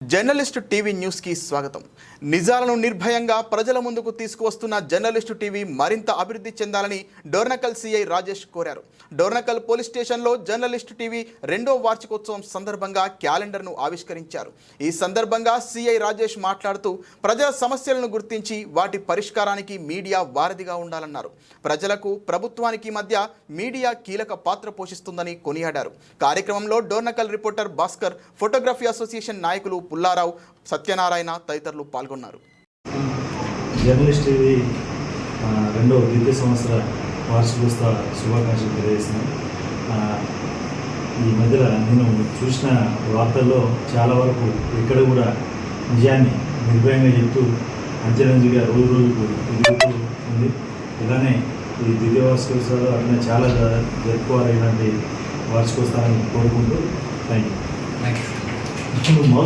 Journalist TV న్యూస్కి స్వాగతం. నిజాలను నిర్భయంగా ప్రజల ముందుకు తీసుకువస్తున్న జర్నలిస్టు టీవీ మరింత అభివృద్ధి చెందాలని డోర్నకల్ సిఐ రాజేష్ కోరారు. డోర్నకల్ పోలీస్ స్టేషన్లో జర్నలిస్టు టీవీ 2వ వార్షికోత్సవం సందర్భంగా క్యాలెండర్ను ఆవిష్కరించారు. ఈ సందర్భంగా సిఐ రాజేష్ మాట్లాడుతూ ప్రజల సమస్యలను గుర్తించి వాటి పరిష్కారానికి మీడియా వారధిగా ఉండాలన్నారు. ప్రజలకు ప్రభుత్వానికి మధ్య మీడియా కీలక పాత్ర పోషిస్తుందని కొనియాడారు. కార్యక్రమంలో Dornakal reporter Bhaskar, photography association నాయకులు పుల్లారావు, సత్యనారాయణ తదితరులు పాల్గొన్నారు. జర్నలిస్ట్ టీవీ 2వ ద్వితీయ సంవత్సర వార్షికోత్సవ శుభాకాంక్షలు తెలియజేస్తున్నాను. ఈ మధ్యలో నేను చూసిన వార్తల్లో చాలా వరకు ఇక్కడ కూడా నిజాన్ని నిర్భయంగా చెప్తూ అంచెలంచెలుగా రోజు రోజుకు ఎదుగుతూ ఉంది. ఇలానే ఈ ద్వితీయ వార్షికోత్సవాలు అట్లా చాలా జరుపుకోవాలి. ఇలాంటి వార్షికోత్సవాన్ని కోరుకుంటూ థ్యాంక్ యూ.